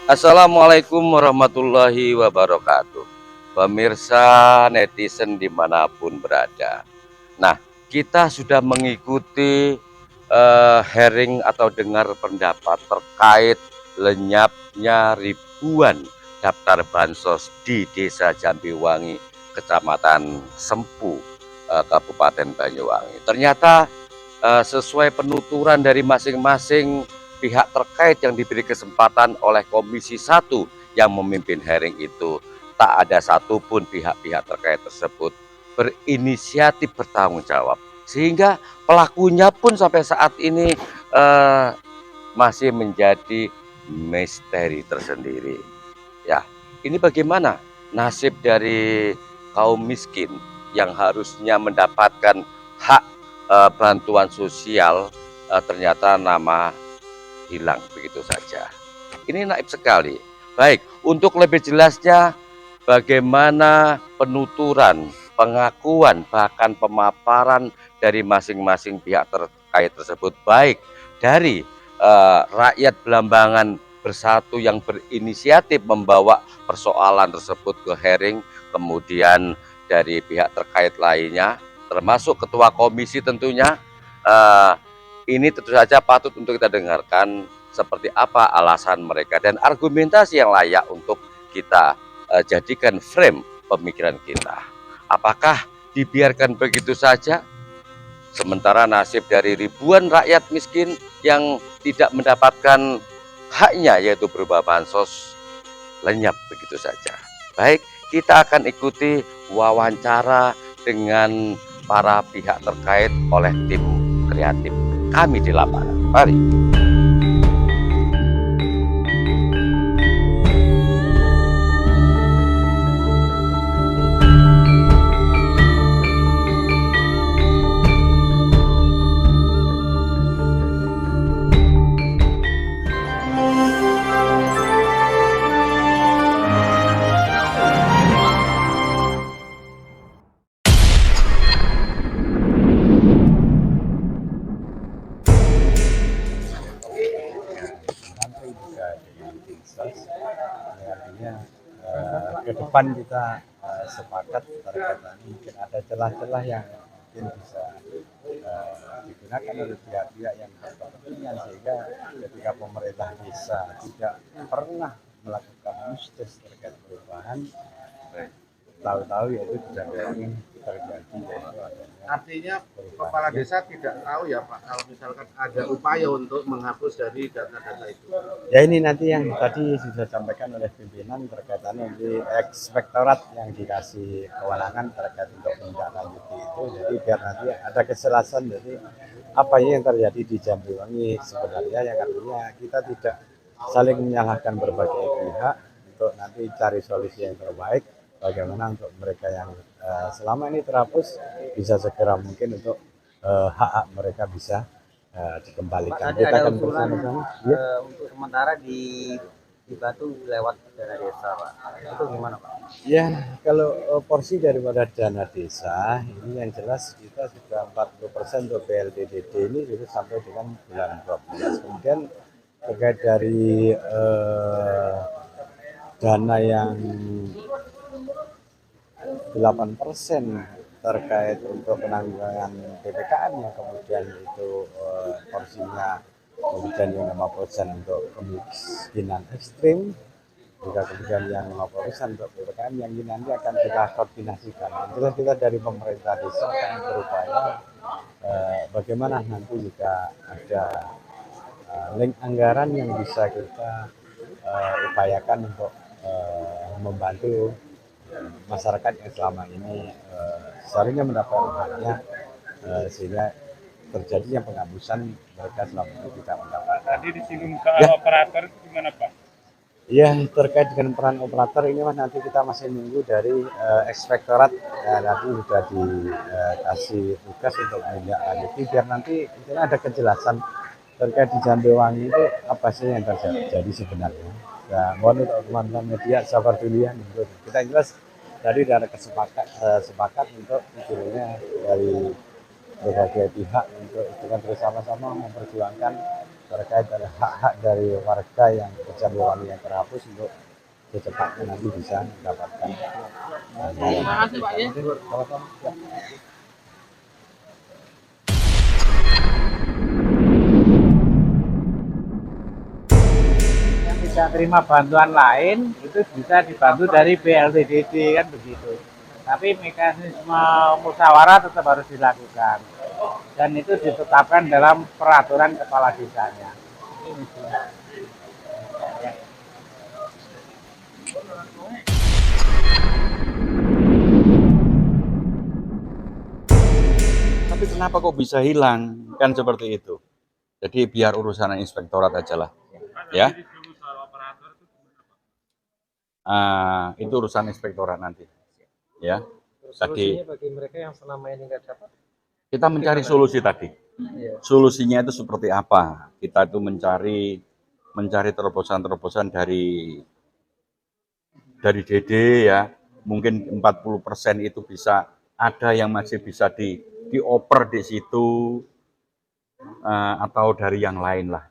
Assalamualaikum warahmatullahi wabarakatuh. Pemirsa netizen dimanapun berada. Nah, kita sudah mengikuti hearing atau dengar pendapat terkait lenyapnya ribuan daftar bansos di Desa Jambiwangi, Kecamatan Sempu, Kabupaten Banyuwangi. Ternyata sesuai penuturan dari masing-masing pihak terkait yang diberi kesempatan oleh Komisi 1 yang memimpin hearing itu, tak ada satupun pihak-pihak terkait tersebut berinisiatif bertanggung jawab, sehingga pelakunya pun sampai saat ini eh, masih menjadi misteri tersendiri. Ya, ini bagaimana nasib dari kaum miskin yang harusnya mendapatkan hak bantuan sosial, ternyata nama hilang begitu saja. Ini naib sekali. Baik, untuk lebih jelasnya bagaimana penuturan, pengakuan, bahkan pemaparan dari masing-masing pihak terkait tersebut, baik dari rakyat Belambangan Bersatu yang berinisiatif membawa persoalan tersebut ke hearing, kemudian dari pihak terkait lainnya, termasuk ketua komisi tentunya, eh, ini tentu saja patut untuk kita dengarkan seperti apa alasan mereka dan argumentasi yang layak untuk kita jadikan frame pemikiran kita. Apakah dibiarkan begitu saja sementara nasib dari ribuan rakyat miskin yang tidak mendapatkan haknya yaitu berupa bansos lenyap begitu saja. Baik, kita akan ikuti wawancara dengan para pihak terkait oleh tim kreatif kami di lapangan. Mari. Nanti juga dengan Dinsos, artinya ke depan kita sepakat terkait mungkin ada celah-celah yang mungkin bisa digunakan oleh pihak-pihak yang berkepentingan, sehingga ketika pemerintah desa tidak pernah melakukan mustes terkait perubahan, tahu-tahu yaitu tidak terjadi, yaitu Artinya kepala desa tidak tahu ya Pak, kalau misalkan ada upaya untuk menghapus dari data-data itu. ya. Ini nanti yang tadi sudah disampaikan oleh pimpinan terkaitannya di ekspektorat yang dikasih kewenangan terkait untuk menindaklanjuti itu, jadi biar nanti ada kejelasan jadi apa yang terjadi di Jambiwangi sebenarnya, yang artinya kita tidak saling menyalahkan berbagai pihak untuk nanti cari solusi yang terbaik bagaimana untuk mereka yang selama ini terhapus bisa segera mungkin untuk hak-hak mereka bisa dikembalikan. Tadi Kita ada akan usulan bersama-sama. Ya. untuk sementara di Batu lewat dana desa Pak. Itu gimana Pak? Ya, kalau porsi daripada dana desa ini yang jelas kita sudah 40% untuk PLDDD ini sudah sampai dengan bulan 12. Kemudian terkait dari dana yang 8% terkait untuk penanggulangan PPKM yang kemudian itu porsinya kemudian yang 5% untuk kemiskinan ekstrim, juga kemudian yang 5% untuk PPKM yang ini nanti akan kita koordinasikan. Jelas kita dari pemerintah desa akan berupaya bagaimana nanti juga ada link anggaran yang bisa kita upayakan untuk membantu masyarakat yang selama ini seharusnya mendapat haknya, sehingga terjadinya penghapusan mereka selama ini tidak mendapat. Tadi disinggung soal operator gimana Pak? Ya, terkait dengan peran operator ini Mas, nanti kita masih menunggu dari ekspektorat, nanti sudah dikasih tugas untuk menindaklanjuti biar nanti ada kejelasan terkait di Jambiwangi itu apa sih yang terjadi sebenarnya. Nah, mohon untuk teman-teman media sabar dulu ya. Kita jelas tadi sudah ada sepakat untuk istilahnya dari berbagai pihak untuk dengan bersama-sama memperjuangkan terkait ada hak-hak dari warga yang Jambiwangi yang terhapus untuk secepatnya nanti bisa mendapatkan. Terima kasih Pak ya. Yang tidak terima bantuan lain itu bisa dibantu dari BLTDD kan begitu. Tapi mekanisme musyawarah tetap harus dilakukan dan itu ditetapkan dalam peraturan kepala desanya. Tapi kenapa kok bisa hilang? Kan seperti itu. Jadi biar urusan inspektorat aja lah. Ya. Itu urusan inspektorat nanti. Ya. Tadi bagi mereka yang selama ini nggak dapat. kita mencari solusi tadi. Solusinya itu seperti apa? Kita itu mencari terobosan-terobosan dari DD ya. Mungkin 40% itu bisa ada yang masih bisa dioper di situ atau dari yang lain lah.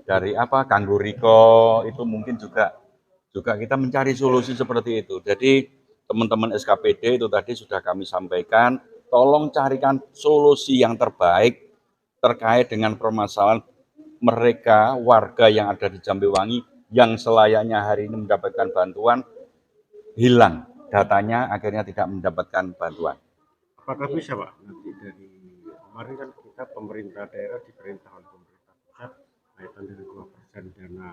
Dari apa? Kanggo Riko itu mungkin juga kita mencari solusi seperti itu. Jadi teman-teman SKPD itu tadi sudah kami sampaikan, tolong carikan solusi yang terbaik terkait dengan permasalahan mereka warga yang ada di Jambiwangi yang selayaknya hari ini mendapatkan bantuan hilang datanya akhirnya tidak mendapatkan bantuan. Apakah bisa Pak nanti dari kemarin kan kita pemerintah daerah diperintah oleh pemerintah pusat kaitan dengan 2% dana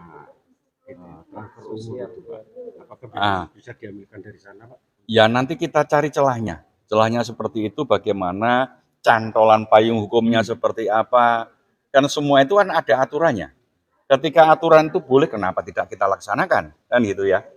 transfer umum itu Pak. Apakah bisa diambilkan dari sana Pak? Ya nanti kita cari celahnya. Celahnya seperti itu bagaimana, cantolan payung hukumnya seperti apa. Kan semua itu kan ada aturannya. Ketika aturan itu boleh, kenapa tidak kita laksanakan? Kan gitu ya.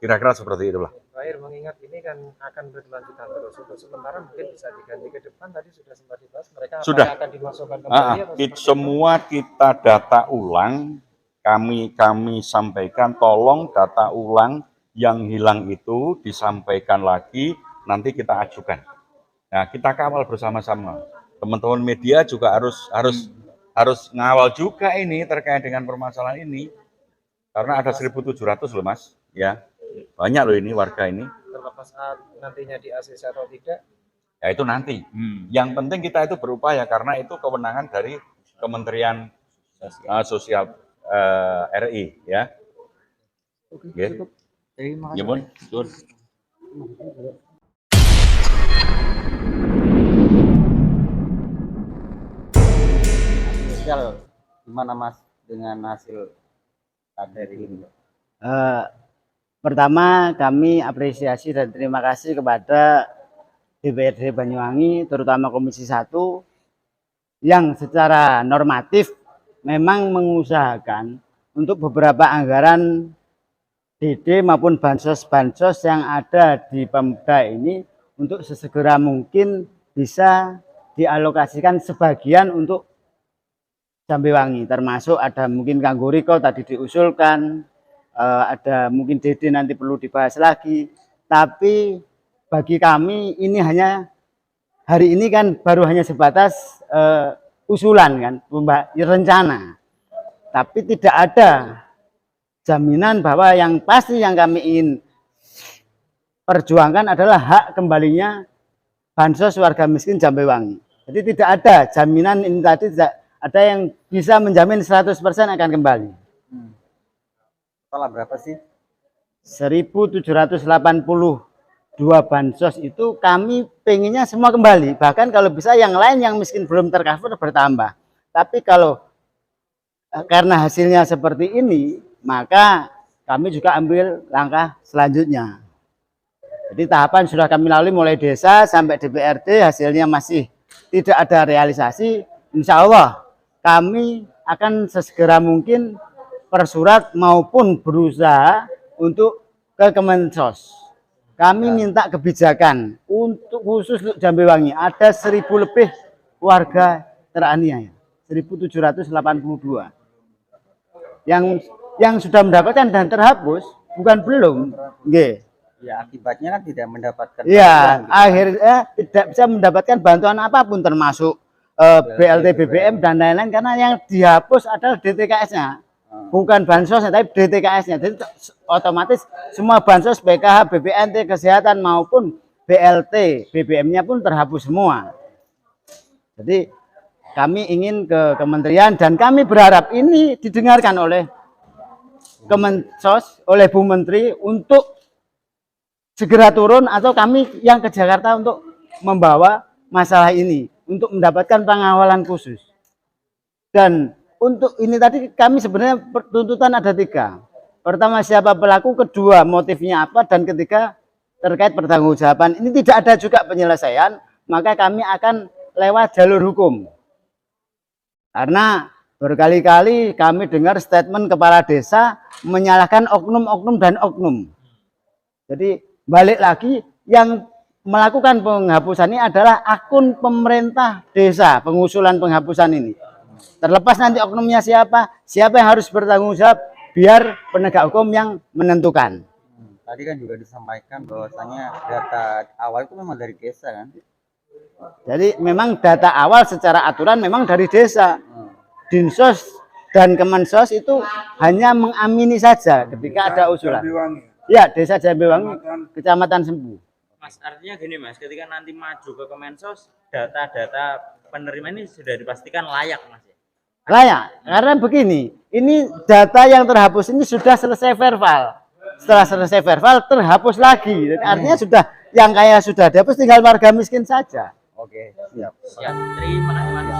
Kira-kira seperti itulah. Terakhir mengingat ini kan akan berkelanjutan terus. Untuk sementara mungkin bisa diganti ke depan. Tadi sudah sempat dibahas. Mereka sudah akan dimasukkan kembali. Semua kita data ulang. Kami sampaikan tolong data ulang yang hilang itu disampaikan lagi, nanti kita ajukan. Nah, kita kawal bersama-sama. Teman-teman media juga harus ngawal juga ini terkait dengan permasalahan ini. Karena ada 1.700 loh Mas, ya. Banyak loh ini warga ini. Terlepas nantinya di ACC atau tidak? Ya itu nanti. Yang penting kita itu berupaya karena itu kewenangan dari Kementerian Sosial RI ya. Oke. Cukup. Terima kasih. Ya, Bun. Sosial gimana Mas dengan hasil KDRI ini? Pertama kami apresiasi dan terima kasih kepada DPRD Banyuwangi terutama Komisi 1 yang secara normatif memang mengusahakan untuk beberapa anggaran DD maupun bansos-bansos yang ada di Pemda ini untuk sesegera mungkin bisa dialokasikan sebagian untuk Jambiwangi, termasuk ada mungkin Kanggo Riko tadi diusulkan, ada mungkin DD nanti perlu dibahas lagi, tapi bagi kami ini hanya hari ini kan baru hanya sebatas usulan kan, rencana, tapi tidak ada jaminan bahwa yang pasti yang kami ingin perjuangkan adalah hak kembalinya bansos warga miskin Jambiwangi. Jadi tidak ada jaminan ini tadi, tidak ada yang bisa menjamin 100% akan kembali. Total berapa sih? 1.782 bansos itu kami pengennya semua kembali. Bahkan kalau bisa yang lain yang miskin belum tercover bertambah. Tapi kalau karena hasilnya seperti ini, maka kami juga ambil langkah selanjutnya. Jadi tahapan sudah kami lalui mulai desa sampai DPRD, hasilnya masih tidak ada realisasi. Insya Allah kami akan sesegera mungkin persurat maupun berusaha untuk ke Kemensos. Kami minta kebijakan untuk khusus untuk Jambiwangi. Ada 1.000 lebih warga teraniaya, 1.782. Yang sudah mendapatkan dan terhapus, bukan belum. Nggih. Ya akibatnya kan tidak mendapatkan. Ya, akhirnya tidak bisa mendapatkan bantuan apapun termasuk BLT BBM dan lain-lain, karena yang dihapus adalah DTKS-nya, bukan bansos tapi DTKS-nya. Jadi otomatis semua bansos PKH, BPNT, kesehatan maupun BLT BBM-nya pun terhapus semua. Jadi kami ingin ke kementerian dan kami berharap ini didengarkan oleh Kemensos, oleh Bu Menteri untuk segera turun, atau kami yang ke Jakarta untuk membawa masalah ini untuk mendapatkan pengawalan khusus. Dan untuk ini tadi kami sebenarnya tuntutan ada 3. Pertama, siapa pelaku, kedua motifnya apa, dan ketiga terkait pertanggungjawaban. Ini tidak ada juga penyelesaian, maka kami akan lewat jalur hukum. Karena berkali-kali kami dengar statement kepala desa menyalahkan oknum-oknum dan oknum. Jadi balik lagi, yang melakukan penghapusan ini adalah akun pemerintah desa, pengusulan penghapusan ini. Terlepas nanti oknumnya siapa yang harus bertanggung jawab, biar penegak hukum yang menentukan. Tadi kan juga disampaikan bahwasanya data awal itu memang dari desa kan? Jadi memang data awal secara aturan memang dari desa. Dinsos dan Kemensos itu hanya mengamini saja ketika ada usulan. Ya, Desa Jambewangi, Kecamatan Sempu. Mas, artinya gini Mas, ketika nanti maju ke Kemensos, data-data penerima ini sudah dipastikan layak Mas ya? Layak, karena begini, ini data yang terhapus ini sudah selesai verbal. Setelah selesai verbal terhapus lagi. Artinya sudah, yang kaya sudah dihapus, tinggal warga miskin saja. Oke, siap. Siap, terima kasih Mas.